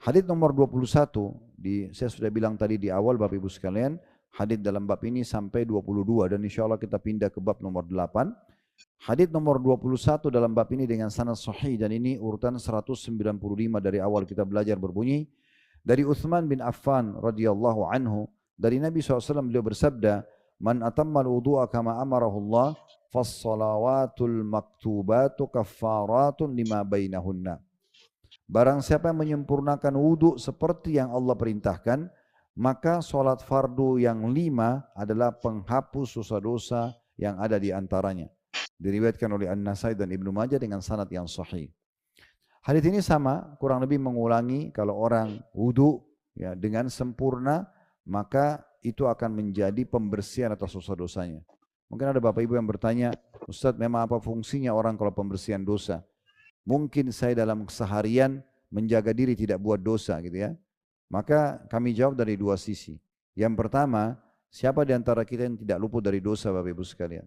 Hadits nomor 21, saya sudah bilang tadi di awal Bapak Ibu sekalian, hadits dalam bab ini sampai 22 dan insya Allah kita pindah ke bab nomor 8. Hadits nomor 21 dalam bab ini dengan sanad sahih dan ini urutan 195 dari awal kita belajar berbunyi. Dari Uthman bin Affan radhiyallahu anhu, dari Nabi SAW beliau bersabda, "Man atammal wudu'a kama amarahullah, fas-salawatul maktubatu kaffaratun lima bainahunna." Barang siapa yang menyempurnakan wudhu seperti yang Allah perintahkan, maka solat fardu yang 5 adalah penghapus dosa-dosa yang ada di antaranya. Diriwayatkan oleh An-Nasai dan Ibnu Majah dengan sanad yang sahih. Hadits ini sama, kurang lebih mengulangi kalau orang wudhu ya, dengan sempurna, maka itu akan menjadi pembersihan atas dosa-dosanya. Mungkin ada Bapak Ibu yang bertanya, Ustadz memang apa fungsinya orang kalau pembersihan dosa? Mungkin saya dalam keseharian menjaga diri tidak buat dosa gitu ya. Maka kami jawab dari dua sisi. Yang pertama, siapa di antara kita yang tidak luput dari dosa Bapak Ibu sekalian?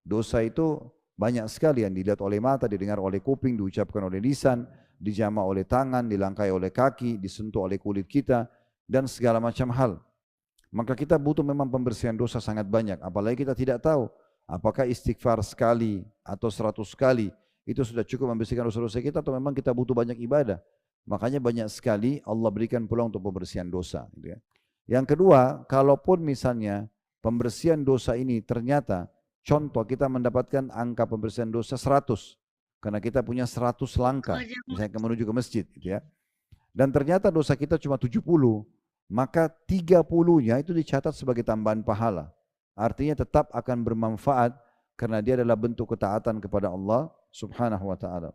Dosa itu banyak sekali yang dilihat oleh mata, didengar oleh kuping, diucapkan oleh lisan, dijamah oleh tangan, dilangkai oleh kaki, disentuh oleh kulit kita, dan segala macam hal. Maka kita butuh memang pembersihan dosa sangat banyak. Apalagi kita tidak tahu apakah istighfar sekali atau 100 kali itu sudah cukup membersihkan dosa-dosa kita atau memang kita butuh banyak ibadah. Makanya banyak sekali Allah berikan peluang untuk pembersihan dosa. Gitu ya. Yang kedua, kalaupun misalnya pembersihan dosa ini ternyata, contoh kita mendapatkan angka pembersihan dosa 100. Karena kita punya 100 langkah, misalnya menuju ke masjid. Gitu ya. Dan ternyata dosa kita cuma 70, maka 30-nya itu dicatat sebagai tambahan pahala. Artinya tetap akan bermanfaat karena dia adalah bentuk ketaatan kepada Allah Subhanahu wa ta'ala.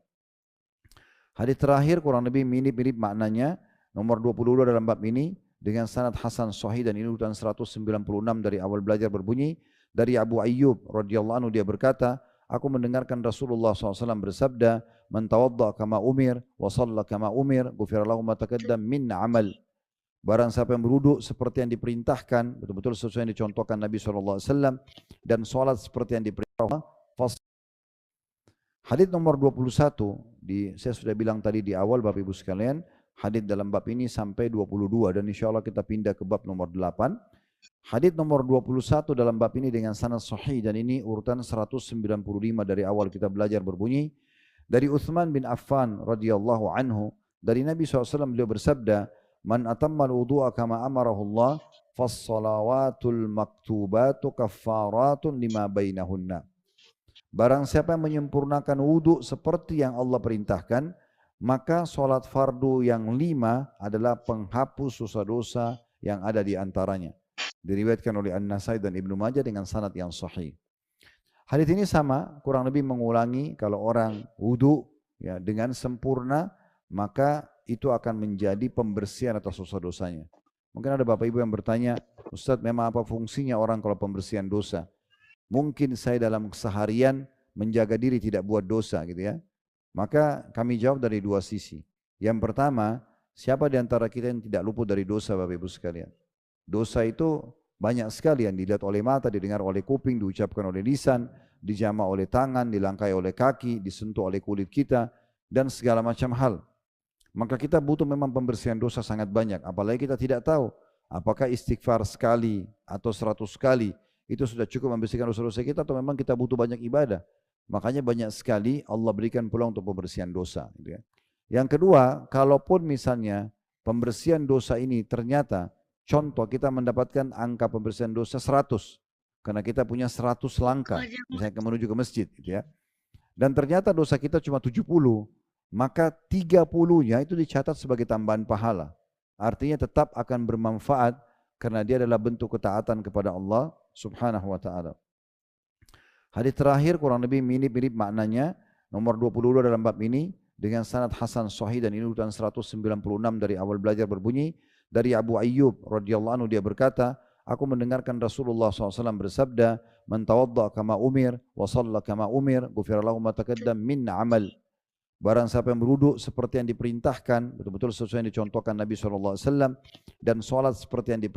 Hadis terakhir kurang lebih mirip-mirip maknanya, nomor 22 dalam bab ini dengan sanad hasan sahih dan ini urutan 196 dari awal belajar berbunyi. Dari Abu Ayyub radhiyallahu anhu dia berkata, aku mendengarkan Rasulullah SAW bersabda, "Man tawadda kama umir wa shalla kama umir, ghufira lahu ma taqaddam min amal." Barang siapa yang berwudu seperti yang diperintahkan, betul-betul sesuai yang dicontohkan Nabi SAW, dan sholat seperti yang diperintahkan. Hadits nomor 21, saya sudah bilang tadi di awal Bapak Ibu sekalian, hadits dalam bab ini sampai 22 dan insya Allah kita pindah ke bab nomor 8. Hadits nomor 21 dalam bab ini dengan sanad sahih dan ini urutan 195 dari awal kita belajar berbunyi. Dari Uthman bin Affan radhiyallahu anhu, dari Nabi SAW beliau bersabda, "Man atammal wudu'a kama amarahullah, fas-salawatul maktubatu kaffaratun lima bainahunna." Barang siapa yang menyempurnakan wudhu seperti yang Allah perintahkan, maka solat fardu yang 5 adalah penghapus dosa-dosa yang ada di antaranya. Diriwayatkan oleh An-Nasai dan Ibnu Majah dengan sanad yang sahih. Hadits ini sama, kurang lebih mengulangi kalau orang wudhu ya, dengan sempurna, maka itu akan menjadi pembersihan atas dosa-dosanya. Mungkin ada Bapak Ibu yang bertanya, Ustadz memang apa fungsinya orang kalau pembersihan dosa? Mungkin saya dalam keseharian menjaga diri tidak buat dosa gitu ya. Maka kami jawab dari dua sisi. Yang pertama, siapa di antara kita yang tidak luput dari dosa Bapak Ibu sekalian? Dosa itu banyak sekali yang dilihat oleh mata, didengar oleh kuping, diucapkan oleh lisan, dijamah oleh tangan, dilangkai oleh kaki, disentuh oleh kulit kita, dan segala macam hal. Maka kita butuh memang pembersihan dosa sangat banyak. Apalagi kita tidak tahu apakah istighfar sekali atau 100 kali itu sudah cukup membersihkan dosa-dosa kita atau memang kita butuh banyak ibadah. Makanya banyak sekali Allah berikan peluang untuk pembersihan dosa. Gitu ya. Yang kedua, kalaupun misalnya pembersihan dosa ini ternyata, contoh kita mendapatkan angka pembersihan dosa 100. Karena kita punya 100 langkah, misalnya menuju ke masjid. Gitu ya. Dan ternyata dosa kita cuma 70, maka 30-nya itu dicatat sebagai tambahan pahala. Artinya tetap akan bermanfaat karena dia adalah bentuk ketaatan kepada Allah Subhanahu wa ta'ala. Hadis terakhir kurang lebih mirip-mirip maknanya, nomor 22 dalam bab ini dengan sanad hasan sahih dan ini urutan 196 dari awal belajar berbunyi. Dari Abu Ayyub radhiyallahu anhu dia berkata, aku mendengarkan Rasulullah SAW bersabda, "Man tawadda kama umir wa shalla kama umir, ghufira lahu ma taqaddam min amal." Barang siapa yang berwudu seperti yang diperintahkan, betul-betul sesuai yang dicontohkan Nabi SAW, dan sholat seperti yang diperintahkan,